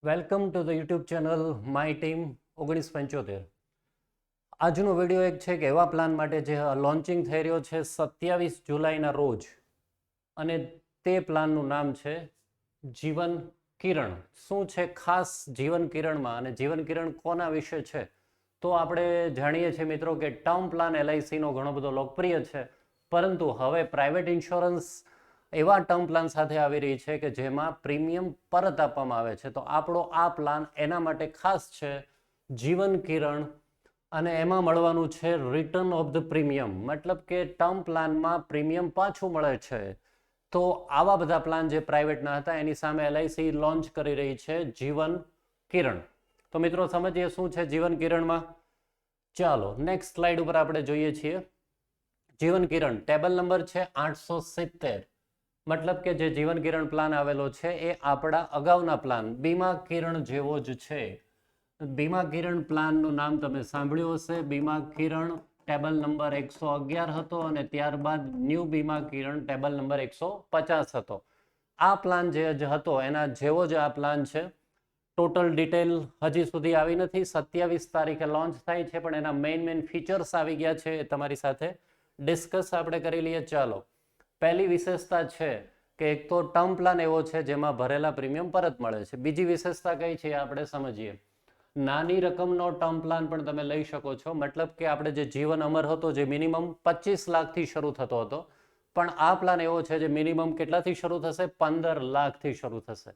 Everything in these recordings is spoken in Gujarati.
Welcome to the YouTube channel my team 1975. આજનો વિડીયો એક છે કે એવા પ્લાન માટે જે લોન્ચિંગ થઈ રહ્યો છે 27 જુલાઈના રોજ, અને તે પ્લાનનું નામ છે જીવન કિરણ. શું છે ખાસ જીવન કિરણમાં, અને જીવન કિરણ કોના વિશે છે? તો આપણે જાણીએ છીએ મિત્રો કે ટર્મ પ્લાન LICનો ઘણો બધો લોકપ્રિય છે, પરંતુ હવે પ્રાઇવેટ ઇન્સ્યોરન્સ એવા ટર્મ પ્લાન સાથે આવી રહી છે કે જેમાં પ્રીમિયમ પરત આપવામાં આવે છે. તો આપણો આ પ્લાન એના માટે ખાસ છે, જીવન કિરણ, અને એમાં મળવાનું છે રિટર્ન ઓફ ધ પ્રીમિયમ, મતલબ કે ટર્મ પ્લાનમાં પ્રીમિયમ પાછું મળે છે. તો આવા બધા પ્લાન જે પ્રાઇવેટના હતા એની સામે LIC લોન્ચ કરી રહી છે જીવન કિરણ. તો મિત્રો સમજીએ શું છે જીવન કિરણમાં. ચાલો નેક્સ્ટ સ્લાઇડ ઉપર આપણે જોઈએ છીએ. જીવન કિરણ ટેબલ નંબર છે 870. મતલબ કે જે જીવન કિરણ પ્લાન આવેલો છે એ આપણા અગાઉના પ્લાન બીમા કિરણ જેવો જ છે. બીમા કિરણ પ્લાનનું નામ તમે સાંભળ્યું હશે. બીમા કિરણ ટેબલ નંબર 111 હતો અને ત્યારબાદ ન્યૂ બીમા કિરણ ટેબલ નંબર 150 હતો. આ પ્લાન જે હતો એના જેવો જ આ પ્લાન છે. ટોટલ ડિટેલ હજી સુધી આવી નથી. 27 તારીખે લોન્ચ થાય છે, પણ એના મેઇન ફીચર્સ આવી ગયા છે. એ તમારી સાથે ડિસ્કસ આપણે કરી લઈએ. ચાલો, પહેલી વિશેષતા છે કે એક તો ટર્મ પ્લાન એવો છે જેમાં ભરેલા પ્રીમિયમ પરત મળે છે. બીજી વિશેષતા કઈ છે આપણે સમજીએ. નાની રકમનો ટર્મ પ્લાન પણ તમે લઈ શકો છો. મતલબ કે આપણે જે જીવન અમર હતો જે મિનિમમ 25 લાખથી શરૂ થતો હતો, પણ આ પ્લાન એવો છે જે મિનિમમ કેટલાથી શરૂ થશે? 15 લાખથી શરૂ થશે.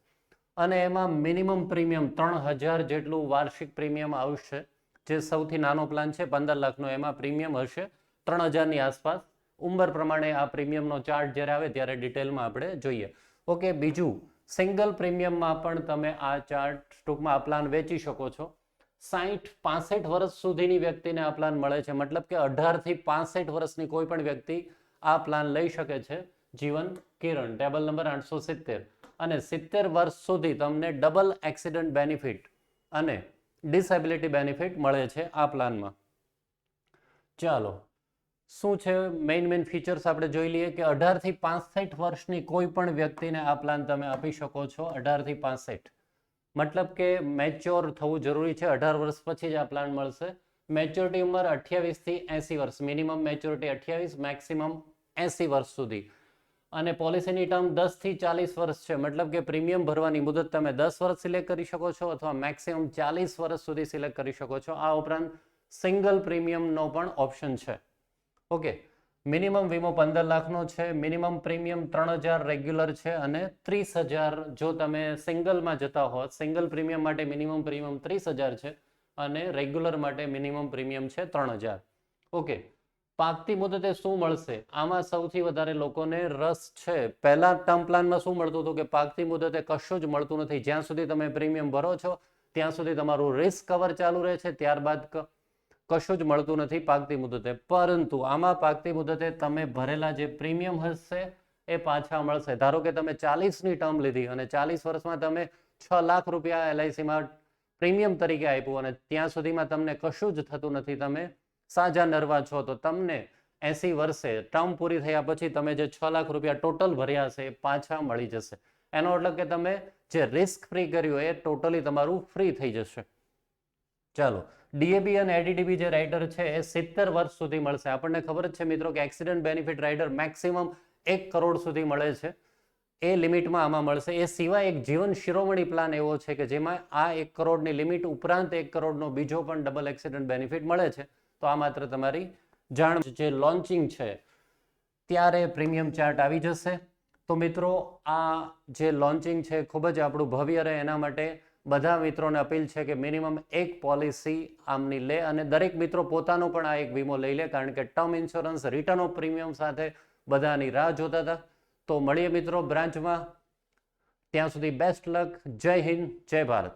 અને એમાં મિનિમમ પ્રીમિયમ 3000 જેટલું વાર્ષિક પ્રીમિયમ આવશે. જે સૌથી નાનો પ્લાન છે 15 લાખનો, એમાં પ્રીમિયમ હશે 3000ની આસપાસ. ઉંમર પ્રમાણે આ પ્રીમિયમનો ચાર્ટ જ્યારે આવે ત્યારે ડિટેલમાં આપણે જોઈએ. ઓકે, બીજું, સિંગલ પ્રીમિયમમાં પણ તમે આ ચાર્ટ ટૂંકમાં આ પ્લાન વેચી શકો છો. 65 વર્ષ સુધીની વ્યક્તિને આ પ્લાન મળે છે. મતલબ કે 18 થી 65 વર્ષની કોઈ પણ વ્યક્તિ આ પ્લાન લઈ શકે છે. જીવન કિરણ ટેબલ નંબર 870. અને 70 વર્ષ સુધી તમને ડબલ એક્સિડન્ટ બેનિફિટ અને ડિસેબિલિટી બેનિફિટ મળે છે આ પ્લાનમાં. ચાલો, શું છે મેઇન ફીચર્સ આપણે જોઈ લઈએ. કે 18 થી 65 વર્ષની કોઈ પણ વ્યક્તિને આ પ્લાન તમે આપી શકો છો. 18 થી 65 મતલબ કે મેચ્યોર થવું જરૂરી છે. 18 વર્ષ પછી જ આ પ્લાન મળશે. મેચ્યોરિટી ઉંમર 28 થી 80 વર્ષ, મિનિમમ મેચ્યોરિટી 28, મેક્સિમમ 80 વર્ષ સુધી. અને પોલિસીની ટર્મ 10 થી 40 વર્ષ છે. મતલબ કે પ્રીમિયમ ભરવાની મુદત તમે 10 વર્ષ સિલેક્ટ કરી શકો છો અથવા મેક્સિમમ 40 વર્ષ સુધી સિલેક્ટ કરી શકો છો. આ ઉપરાંત સિંગલ પ્રીમિયમનો પણ ઓપ્શન છે. ઓકે, મિનિમમ વીમો 15 લાખનો છે. મિનિમમ પ્રીમિયમ 3000 રેગ્યુલર છે અને 30,000 જો તમે સિંગલમાં જતા હો. સિંગલ પ્રીમિયમ માટે મિનિમમ પ્રીમિયમ 30,000 છે અને રેગ્યુલર માટે મિનિમમ પ્રીમિયમ છે 3000. ઓકે, પાકતી મુદતે શું મળશે? આમાં સૌથી વધારે લોકોને રસ છે. પહેલા ટર્મ પ્લાનમાં શું મળતું હતું કે પાકતી મુદતે કશું જ મળતું નથી. જ્યાં સુધી તમે પ્રીમિયમ ભરો છો ત્યાં સુધી તમારું રિસ્ક કવર ચાલુ રહે છે, ત્યારબાદ કશું જ મળતું નથી પાકતી મુદતે. પરંતુ આમાં પાકતી મુદતે તમે ભરેલા જે પ્રીમિયમ હશે એ પાછા મળશે. ધારો કે તમે 40ની ટર્મ લીધી અને 40 વર્ષમાં તમે 6 લાખ રૂપિયા LICમાં પ્રીમિયમ તરીકે આપ્યું અને ત્યાં સુધીમાં તમને કશું જ થતું નથી, તમે સાજા નરવા છો, તો તમને 80 વર્ષે ટર્મ પૂરી થયા પછી તમે જે 6 લાખ રૂપિયા ટોટલ ભર્યા છે એ પાછા મળી જશે. એનો મતલબ કે તમે જે રિસ્ક ફ્રી કર્યું એ ટોટલી તમારું ફ્રી થઈ જશે. ચાલો, DAB અને ADDB જે રાઇડર છે એ 70 વર્ષ સુધી મળશે. આપણને ખબર જ છે મિત્રો કે accident benefit rider maximum 1 crore સુધી મળે છે. એ લિમિટમાં આમાં મળશે. એ સિવાય એક જીવન શિરોમણી પ્લાન એવો છે કે જેમાં આ 1 કરોડની લિમિટ ઉપરાંત 1 કરોડનો બીજો પણ ડબલ એક્સિડન્ટ બેનિફિટ મળે છે. તો આ માત્ર તમારી જાણ. જે લોન્ચિંગ છે ત્યારે પ્રીમિયમ ચાર્ટ આવી જશે. તો મિત્રો આ જે લોન્ચિંગ છે ખૂબ જ આપણું ભવ્ય રહે એના માટે બધા મિત્રોને અપીલ છે કે મિનિમમ એક પોલિસી આમની લે અને દરેક મિત્રો પોતાનો પણ આ એક વીમો લઈ લે, કારણ કે term insurance return of premium સાથે બધાની રાહ જોતા હતા. તો મળીએ મિત્રો બ્રાન્ચમાં. ત્યાં સુધી બેસ્ટ લક. જય હિન્દ, જય ભારત.